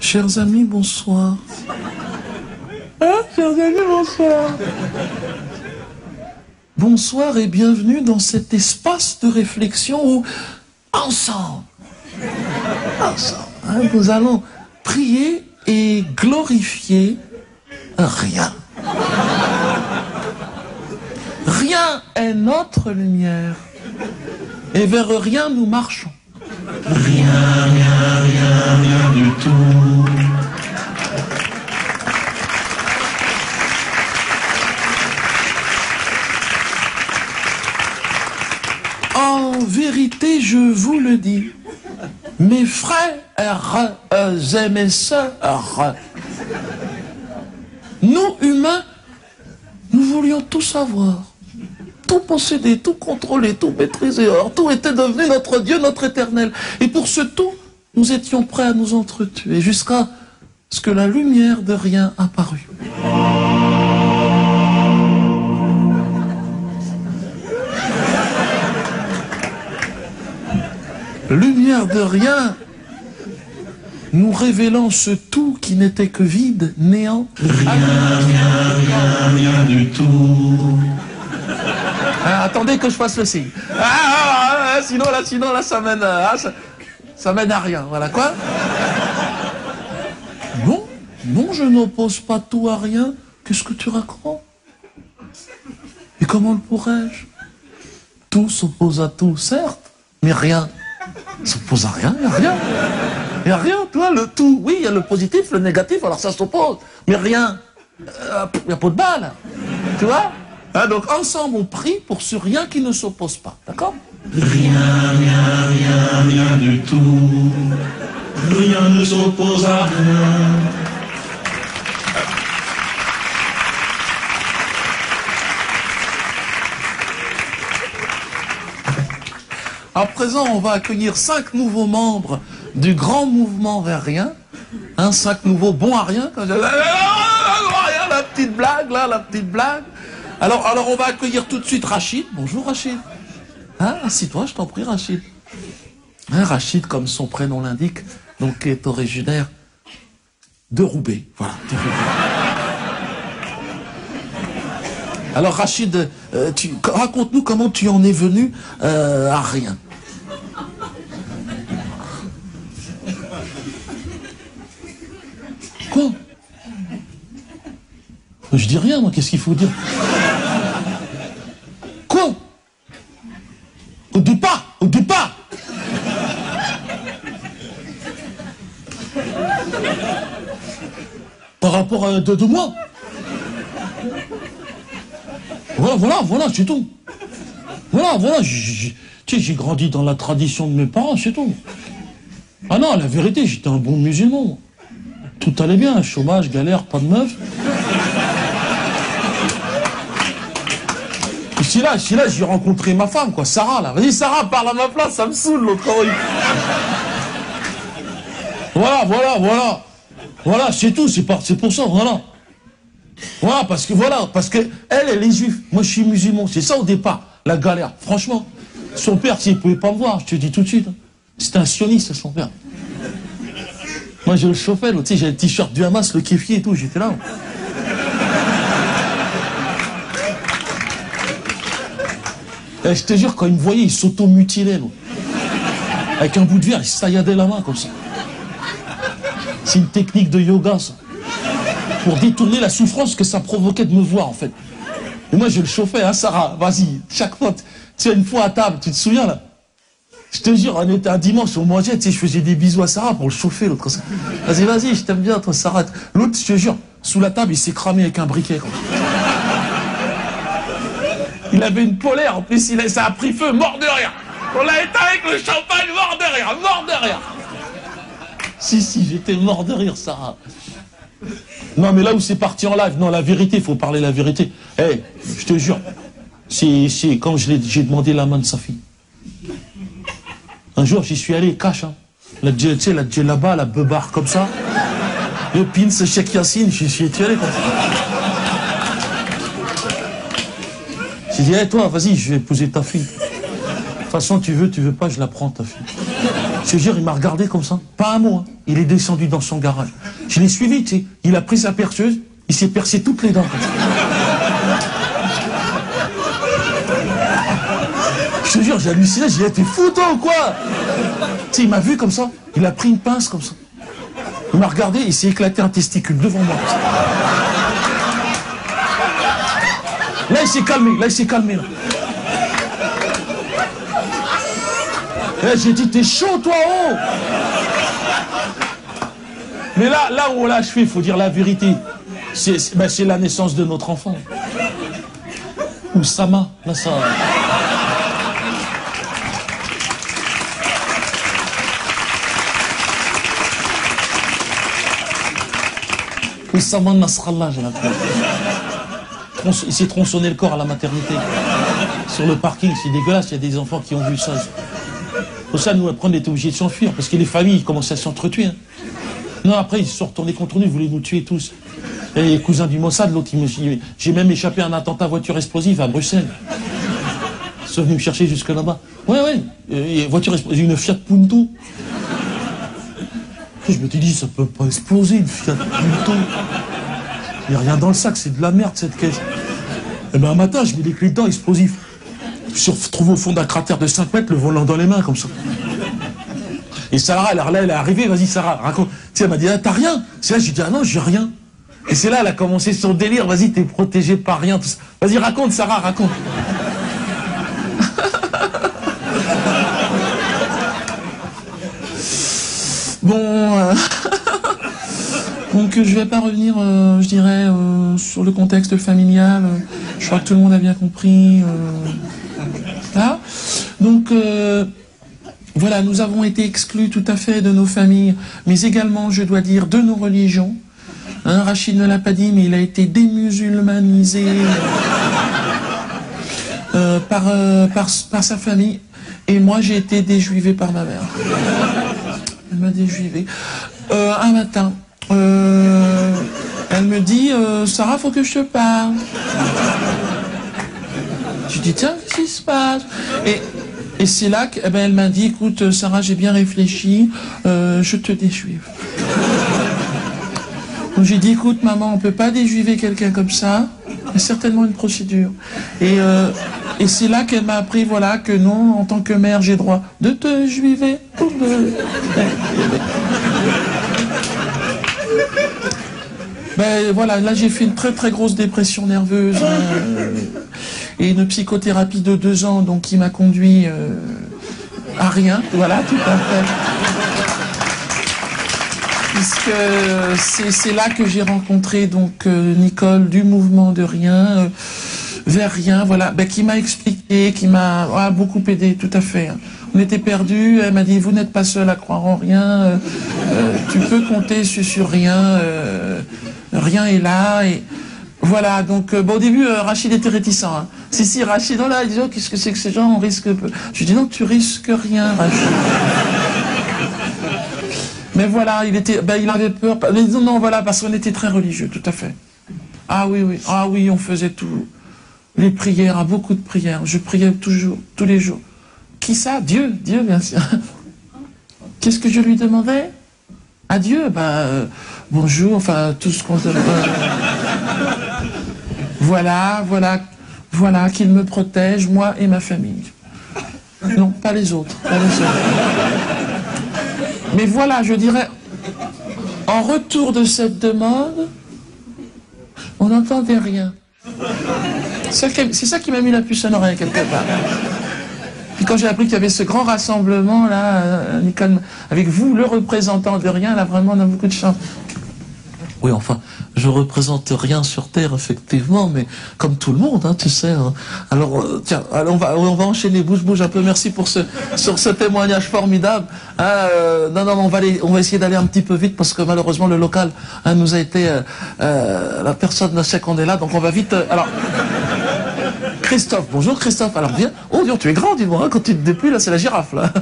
Chers amis, bonsoir. Hein, chers amis, bonsoir. Bonsoir et bienvenue dans cet espace de réflexion où, ensemble, hein, nous allons prier et glorifier rien. Rien est notre lumière. Et vers rien nous marchons. Rien du tout. En vérité, je vous le dis, mes frères et mes sœurs, nous, humains, nous voulions tout savoir, tout posséder, tout contrôler, tout maîtriser. Or, tout était devenu notre Dieu, notre éternel. Et pour ce tout, nous étions prêts à nous entretuer, jusqu'à ce que la lumière de rien apparut. Lumière de rien, nous révélant ce tout qui n'était que vide, néant. Rien du tout. Ah, attendez que je fasse le signe. Sinon là, ça mène, ça mène à rien. Voilà quoi. Non, je n'oppose pas tout à rien. Qu'est-ce que tu racontes? Et comment le pourrais-je? Tout s'oppose à tout, certes, mais rien s'oppose à rien, il n'y a rien, toi, le tout, oui, il y a le positif, le négatif, alors ça s'oppose, mais rien, il n'y a pas de balle, tu vois, hein, donc ensemble on prie pour ce rien qui ne s'oppose pas, d'accord? Rien du tout, rien ne s'oppose à rien. À présent, on va accueillir 5 nouveaux membres du grand mouvement vers rien. 5 nouveaux bons à rien. Quand la petite blague, là, la petite blague. Alors, on va accueillir tout de suite Rachid. Bonjour Rachid. Hein, assis-toi, je t'en prie Rachid. Hein, Rachid, comme son prénom l'indique, donc est originaire de Roubaix. Voilà, de Roubaix. Alors Rachid, raconte-nous comment tu en es venu à rien. Quoi? Je dis rien, moi, qu'est-ce qu'il faut dire? Quoi? Au départ par rapport à de moi. Voilà, c'est tout. Voilà, j'ai grandi dans la tradition de mes parents, c'est tout. Ah non, la vérité, j'étais un bon musulman. Tout allait bien, chômage, galère, pas de meuf. Et c'est là, j'ai rencontré ma femme, quoi, Sarah, là. Vas-y, Sarah, parle à ma place, ça me saoule, l'autre. Voilà, c'est tout, c'est pour ça, voilà. Voilà, parce que elle est juive. Moi, je suis musulman. C'est ça au départ, la galère. Franchement, son père, il pouvait pas me voir, je te dis tout de suite. C'était un sioniste, son père. Moi, je le chauffais, tu sais, j'ai le t-shirt du Hamas, le kéfier et tout, j'étais là. Et je te jure, quand il me voyait, il s'auto-mutilait, avec un bout de verre, il se tailladait la main, comme ça. C'est une technique de yoga, ça. Pour détourner la souffrance que ça provoquait de me voir, en fait. Et moi, je le chauffais, hein, Sarah, vas-y, chaque fois, tu sais, une fois à table, tu te souviens, là? Je te jure, on était un dimanche, on mangeait, tu sais, je faisais des bisous à Sarah pour le chauffer, l'autre. Vas-y, je t'aime bien, toi, Sarah. L'autre, je te jure, sous la table, il s'est cramé avec un briquet, quoi. Il avait une polaire, en plus, ça a pris feu, mort de rire. On l'a éteint avec le champagne, mort de rire. Si, j'étais mort de rire, Sarah. Non, mais là où c'est parti en live, non, la vérité, il faut parler la vérité. Eh, je te jure, c'est quand j'ai demandé la main de sa fille. Un jour, j'y suis allé, cash, hein. Tu sais, la djellaba, la beubare comme ça. Le pins, Cheikh Yassine, j'y suis allé comme ça. J'ai dit, hey, toi, vas-y, je vais épouser ta fille. De toute façon, tu veux pas, je la prends, ta fille. Je te jure, il m'a regardé comme ça. Pas un mot, hein. il est descendu dans son garage. Je l'ai suivi, tu sais. Il a pris sa perceuse, il s'est percé toutes les dents. Je te jure, j'ai halluciné, j'ai dit, t'es fou toi ou quoi? Tu sais, il m'a vu comme ça, il a pris une pince comme ça. Il m'a regardé, il s'est éclaté un testicule devant moi. Là, il s'est calmé, là. Là, j'ai dit, t'es chaud, toi, oh! Mais là où on l'a achevé, il faut dire la vérité. C'est la naissance de notre enfant. Oussama, là, ça... Oussama Nasrallah, j'ai l'impression. Il s'est tronçonné le corps à la maternité. Sur le parking, c'est dégueulasse, il y a des enfants qui ont vu ça. Pour ça, nous, après, on était obligés de s'enfuir, parce que les familles commençaient à s'entretuer. Hein. Non, après, ils se sont retournés contre nous, ils voulaient nous tuer tous. Et les cousins du Mossad, l'autre, j'ai même échappé à un attentat à voiture explosive à Bruxelles. Ils sont venus me chercher jusque là-bas. Ouais, voiture explosive, une Fiat Punto. Je me suis dit, ça peut pas exploser, une Fiat Punto. Il n'y a rien dans le sac, c'est de la merde, cette caisse. Et ben un matin, je mets les clés dedans, explosif. Je me suis retrouvé au fond d'un cratère de 5 mètres, le volant dans les mains, comme ça. Et Sarah, elle est arrivée, vas-y Sarah, raconte. Tu sais, elle m'a dit, ah, t'as rien? C'est là, j'ai dit, ah non, j'ai rien. Et c'est là, elle a commencé son délire, vas-y, t'es protégé par rien. Vas-y, raconte, Sarah, raconte. Bon, donc je vais pas revenir, je dirais, sur le contexte familial. Je crois que tout le monde a bien compris. Là. Donc, voilà, nous avons été exclus tout à fait de nos familles, mais également, je dois dire, de nos religions. Hein, Rachid ne l'a pas dit, mais il a été démusulmanisé par sa famille. Et moi, j'ai été déjuivé par ma mère. Elle m'a déjuivé. Un matin, elle me dit, Sarah, faut que je te parle. Je dis, tiens, qu'est-ce qui se passe? Et c'est là qu'elle m'a dit, écoute, Sarah, j'ai bien réfléchi, je te déjuive. Donc j'ai dit, écoute, maman, on peut pas déjuiver quelqu'un comme ça. Il y a certainement une procédure. Et c'est là qu'elle m'a appris, voilà, que non, en tant que mère, j'ai droit de te juiver. Ben voilà, là j'ai fait une très très grosse dépression nerveuse et une psychothérapie de 2 ans, donc qui m'a conduit à rien, voilà, tout à fait. Puisque c'est là que j'ai rencontré donc Nicole du mouvement de rien vers rien, voilà, ben, qui m'a expliqué, qui m'a beaucoup aidé, tout à fait. On était perdus, elle m'a dit, vous n'êtes pas seul à croire en rien, tu peux compter sur rien, rien est là, et voilà, donc bon, au début, Rachid était réticent. Hein. Si, Rachid, oh là, il dit, oh, qu'est-ce que c'est que ces gens, on risque peu. Je lui dis, non, tu risques rien, Rachid. Mais voilà, il avait peur, mais non, voilà, parce qu'on était très religieux, tout à fait. Ah oui, on faisait tout. Les prières, beaucoup de prières. Je priais toujours, tous les jours. Qui ça? Dieu, bien sûr. Qu'est-ce que je lui demandais? À Dieu, bonjour, enfin, tout ce qu'on demande. Voilà, qu'il me protège, moi et ma famille. Non, pas les autres. Mais voilà, je dirais, en retour de cette demande, on n'entendait rien. C'est ça qui m'a mis la puce à l'oreille quelque part. Puis quand j'ai appris qu'il y avait ce grand rassemblement là, Nicole, avec vous, le représentant de rien, là vraiment on a beaucoup de chance. Oui, enfin, je représente rien sur Terre, effectivement, mais comme tout le monde, hein, tu sais. Hein. Alors, tiens, on va enchaîner, bouge un peu. Merci pour sur ce témoignage formidable. Non, on va essayer d'aller un petit peu vite parce que malheureusement le local nous a été, la personne ne sait qu'on est là, donc on va vite. Alors, Christophe, bonjour Christophe. Alors viens. Oh Dieu, tu es grand, dis-moi. Hein, quand tu te dépluies, là, c'est la girafe là.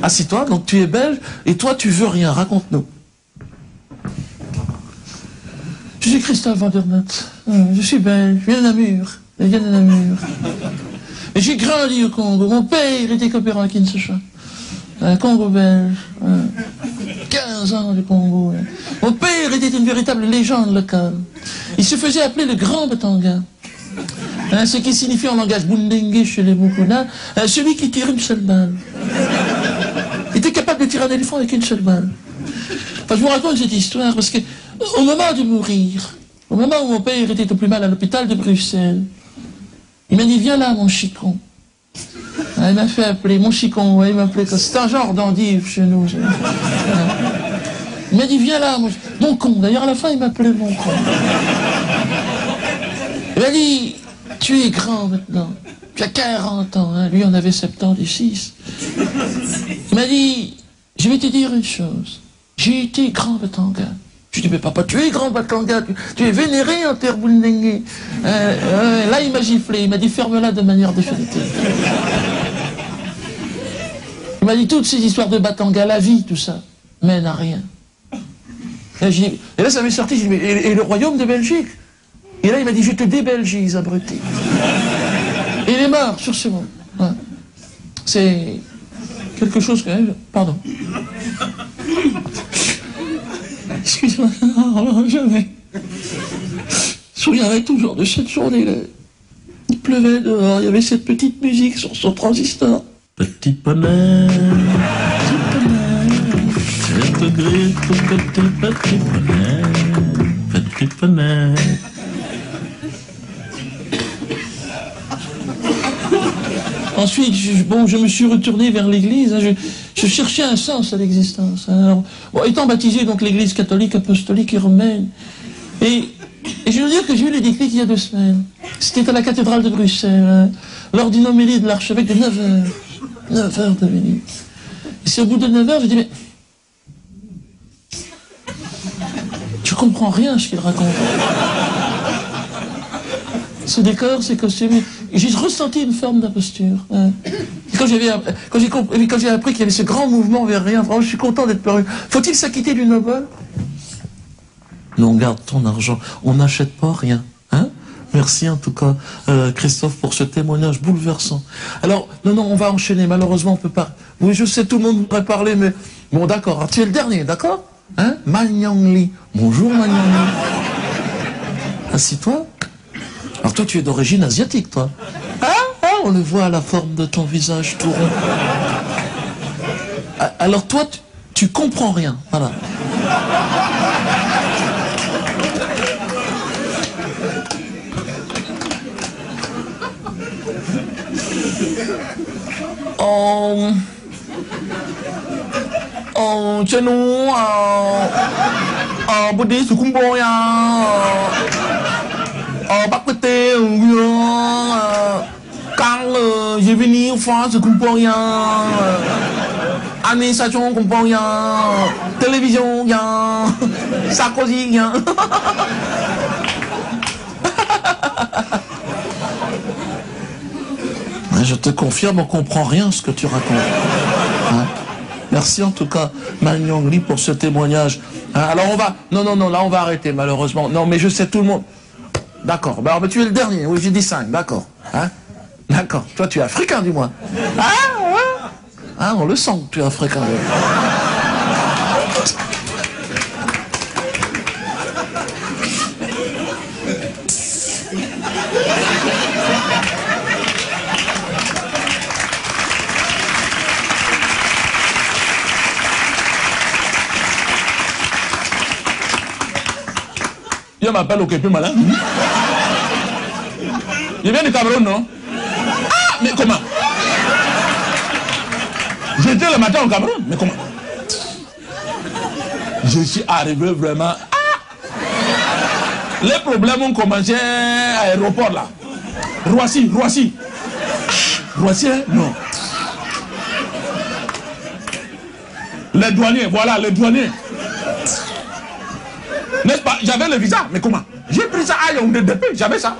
Assis-toi. Donc tu es belge et toi tu veux rien. Raconte-nous. Je suis Christophe Vandernoot, je suis belge, je viens de Namur. Et j'ai grandi au Congo, mon père était coopérant à Kinshasa, Congo belge, 15 15 ans du Congo. Mon père était une véritable légende locale. Il se faisait appeler le Grand Batanga. Ce qui signifie en langage Bundenge chez les Mukuna, celui qui tire une seule balle. Il était capable de tirer un éléphant avec une seule balle. Enfin, je vous raconte cette histoire parce que, au moment de mourir, au moment où mon père était au plus mal à l'hôpital de Bruxelles, il m'a dit, viens là, mon chicon. Il m'a fait appeler, mon chicon, ouais, il m'a appelé, c'est un genre d'endive chez nous. Il m'a dit, viens là, mon con. D'ailleurs, à la fin, il m'appelait mon con. Il m'a dit, tu es grand maintenant. Tu as 40 ans, hein. Lui en avait 76. Il m'a dit, je vais te dire une chose. J'ai été Grand Batanga. Je dis, mais papa, tu es Grand Batanga, tu es vénéré en terre Bundenge. Là, il m'a giflé, il m'a dit, ferme-la de manière définitive. Il m'a dit, toutes ces histoires de Batanga, la vie, tout ça, mène à rien. Et là, ça m'est sorti, je dis, mais et le royaume de Belgique? Et là, il m'a dit, je te débelgise, abruti. Et il est mort sur ce mot. Ouais. C'est quelque chose quand même. Pardon. Excuse-moi, jamais. Je me souviendrai toujours de cette journée-là. Il pleuvait dehors, il y avait cette petite musique sur son transistor. Petit poney, je te grille tout petit poney, petit poney. Ensuite, je me suis retourné vers l'église, hein, je cherchais un sens à l'existence. Hein. Alors, bon, étant baptisé, donc l'église catholique, apostolique et romaine, et je veux dire que j'ai eu le déclic il y a 2 semaines. C'était à la cathédrale de Bruxelles, hein, lors d'une homélie de l'archevêque de 9h. 9h d'homélie. Et c'est au bout de 9h, j'ai dit, mais je comprends rien à ce qu'il raconte. Ce décor, ces costumes, j'ai ressenti une forme d'imposture. Hein. Quand j'ai appris qu'il y avait ce grand mouvement vers rien, vraiment, je suis content d'être paru. Faut-il s'acquitter du noble? Non, garde ton argent, on n'achète pas rien. Hein? Merci en tout cas, Christophe, pour ce témoignage bouleversant. Alors, non, on va enchaîner, malheureusement, on peut pas. Oui, je sais, tout le monde voudrait parler, mais... Bon, d'accord, tu es le dernier, d'accord? Hein? Manyang Li. Bonjour, Manyang Li. Assis-toi. Alors toi, tu es d'origine asiatique, toi. On le voit à la forme de ton visage tout rond. Alors toi, tu comprends rien, voilà. Chez nous, body sukumboya. Bác côté quand j'ai venu en France, je ne comprends rien. Administration, je ne comprends rien. Télévision, rien. Sarkozy, rien. Je te confirme, on ne comprend rien ce que tu racontes. Hein? Merci en tout cas, Manyang Li, pour ce témoignage. Hein? Alors on va... Non, là on va arrêter malheureusement. Non, mais je sais tout le monde... D'accord, bah, tu es le dernier, oui, j'ai dit 5, d'accord. Hein? D'accord, toi tu es africain du moins. Ah, on le sent que tu es africain. Il m'appelle au Képi Malin. Il vient du Cameroun, non? Ah, mais comment? J'étais le matin au Cameroun, mais comment? Je suis arrivé vraiment... Ah! Les problèmes ont commencé à l'aéroport, là. Roissy. Roissy, non. Les douaniers, voilà, les douaniers. N'est-ce pas? J'avais le visa, mais comment? J'ai pris ça à Yaoundé depuis, j'avais ça.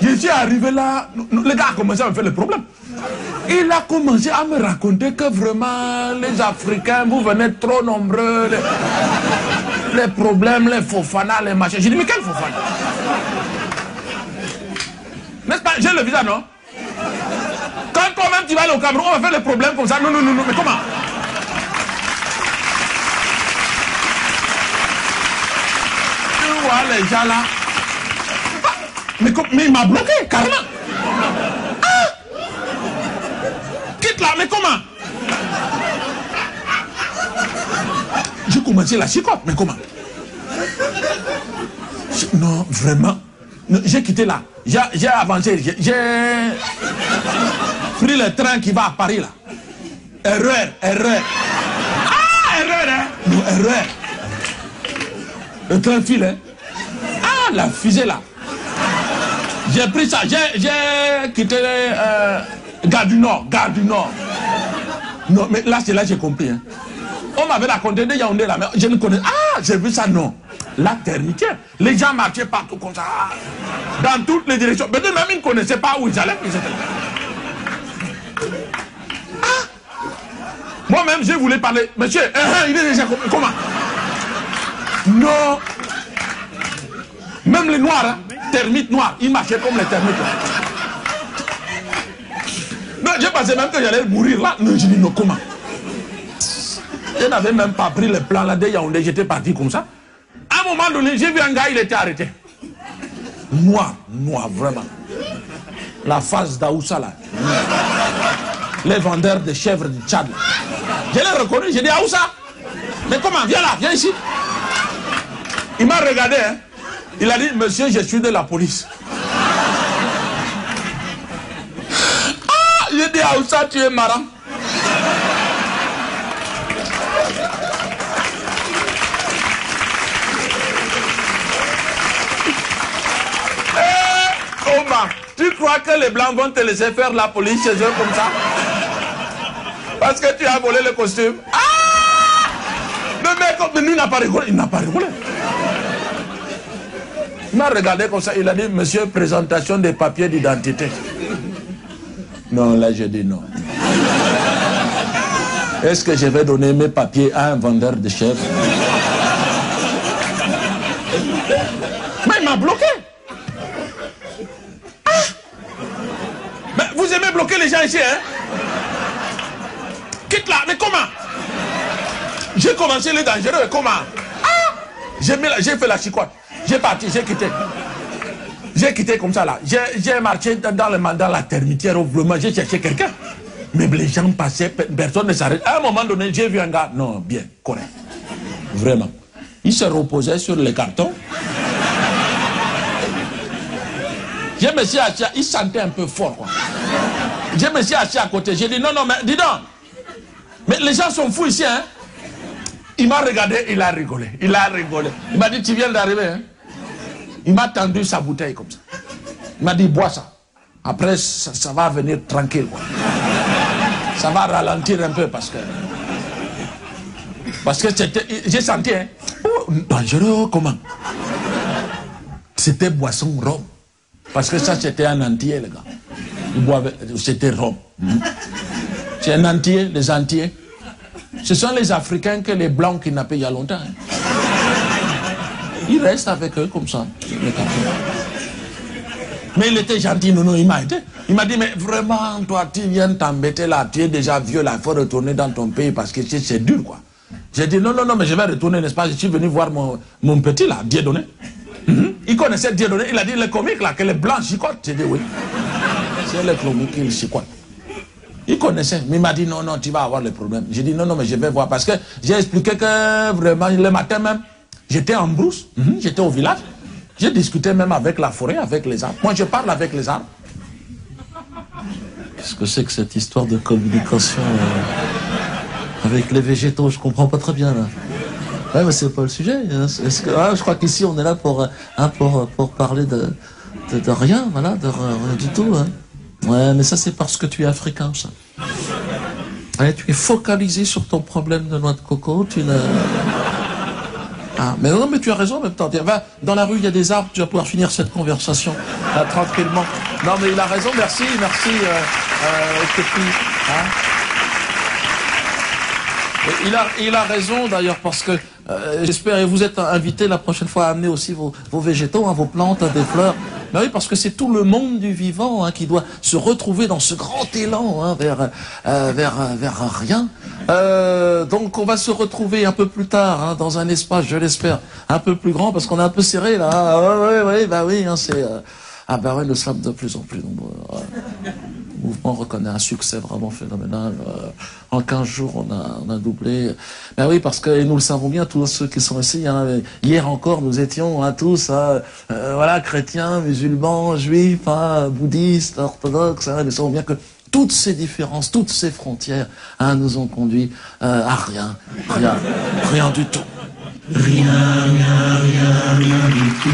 Je suis arrivé là, le gars a commencé à me faire le problème. Il a commencé à me raconter que vraiment, les Africains, vous venez trop nombreux, les problèmes, les Fofana, les machins. J'ai dit, mais quel Fofana? N'est-ce pas? J'ai le visa, non? Quand toi-même tu vas aller au Cameroun, on va faire les problèmes comme ça. Non, mais comment? vois les gens là. Mais il m'a bloqué, carrément. Ah! Quitte là, mais comment? J'ai commencé la chicotte, mais comment? Non, vraiment. J'ai quitté là. J'ai avancé. J'ai pris le train qui va à Paris là. Erreur. Ah, erreur, hein? Non, erreur. Le train file, hein? Ah, la fusée là. J'ai pris ça. J'ai quitté Gare du Nord. Non, mais là, c'est là que j'ai compris. Hein. On m'avait raconté de Yaoundé là, mais je ne connais. Ah, j'ai vu ça, non. La ternitière. Les gens marchaient partout comme ça. Dans toutes les directions. Mais même ils ne connaissaient pas où ils allaient. Ah! Moi-même, je voulais parler. Monsieur, il est déjà comment? Non. Même les noirs, hein, termites noirs, ils marchaient comme les termites. Non, j'ai pensé même que j'allais mourir là. Non, je dis non, comment? Je n'avais même pas pris le plan là de Yaoundé, j'étais parti comme ça. À un moment donné, j'ai vu un gars, il était arrêté. Noir, vraiment. La face d'Aoussa là. Les vendeurs de chèvres du Tchad. Je l'ai reconnu, j'ai dit Aoussa. Mais comment? Viens là, viens ici. Il m'a regardé, hein. Il a dit, monsieur, je suis de la police. Ah, j'ai dit Aoussa, tu es marrant. Tu crois que les blancs vont te laisser faire la police chez eux comme ça? Parce que tu as volé le costume. Ah! Le mec, lui, il n'a pas rigolé. Il n'a pas rigolé. Il m'a regardé comme ça. Il a dit, monsieur, présentation des papiers d'identité. Non, là, j'ai dit non. Est-ce que je vais donner mes papiers à un vendeur de chèvres? Mais il m'a bloqué. Vous aimez bloquer les gens ici, hein? Quitte là, mais comment? J'ai commencé les dangereux, comment? Ah! J'ai fait la chicotte. J'ai parti, j'ai quitté. J'ai quitté comme ça là. J'ai marché dans la termitière, vraiment, j'ai cherché quelqu'un. Mais les gens passaient, personne ne s'arrête. À un moment donné, j'ai vu un gars, non, bien, correct. Vraiment. Il se reposait sur les cartons. Je me suis assis, il sentait un peu fort, quoi. Je me suis assis à côté, j'ai dit, non, mais dis donc. Mais les gens sont fous ici, hein. Il m'a regardé, il a rigolé. Il m'a dit, tu viens d'arriver, hein. Il m'a tendu sa bouteille comme ça. Il m'a dit, bois ça. Après, ça va venir tranquille, quoi. Ça va ralentir un peu parce que j'ai senti, hein. Oh, dangereux, comment? C'était boisson rhum. Parce que ça, c'était un Antillais, les gars. Ils boivaient, c'était rhum. C'est un Antillais, les Antillais. Ce sont les Africains que les Blancs kidnappés il y a longtemps. Hein. Ils restent avec eux comme ça. Mais il était gentil, non, il m'a aidé. Il m'a dit, mais vraiment, toi, tu viens t'embêter là, tu es déjà vieux là, il faut retourner dans ton pays parce que c'est dur, quoi. J'ai dit, non, mais je vais retourner, n'est-ce pas? Je suis venu voir mon petit là, Dieudonné. Il connaissait Dieudonné, il a dit le comique là, que les blancs chicotent. J'ai dit oui. C'est le comique qui chicote. Il connaissait, mais il m'a dit non, tu vas avoir le problème. J'ai dit non, mais je vais voir. Parce que j'ai expliqué que vraiment, le matin même, j'étais en brousse, j'étais au village. J'ai discuté même avec la forêt, avec les arbres. Moi, je parle avec les arbres. Qu'est-ce que c'est que cette histoire de communication avec les végétaux? Je comprends pas très bien là. Ouais, mais c'est pas le sujet. Je crois qu'ici on est là pour parler de rien, voilà, de rien du tout. Hein. Ouais, mais ça c'est parce que tu es africain, ça. Ouais, tu es focalisé sur ton problème de noix de coco. Ah, mais non, mais tu as raison en même temps. Va, dans la rue, il y a des arbres, tu vas pouvoir finir cette conversation là, tranquillement. Non, mais il a raison. Merci, Képi. Hein. Il a raison d'ailleurs parce que J'espère, et vous êtes invités la prochaine fois à amener aussi vos végétaux, hein, vos plantes, hein, des fleurs. Ben oui, parce que c'est tout le monde du vivant, hein, qui doit se retrouver dans ce grand élan, hein, vers un rien. Donc on va se retrouver un peu plus tard, hein, dans un espace, je l'espère, un peu plus grand, parce qu'on est un peu serré là. Ah, ouais, bah oui, hein, c'est ah bah ouais, nous sommes de plus en plus nombreux. Le mouvement reconnaît un succès vraiment phénoménal. En 15 jours, on a doublé. Ben oui, parce que et nous le savons bien, tous ceux qui sont ici, hein, hier encore, nous étions, hein, tous, voilà, chrétiens, musulmans, juifs, hein, bouddhistes, orthodoxes. Hein, nous savons bien que toutes ces différences, toutes ces frontières, hein, nous ont conduit à rien du tout. Rien du tout.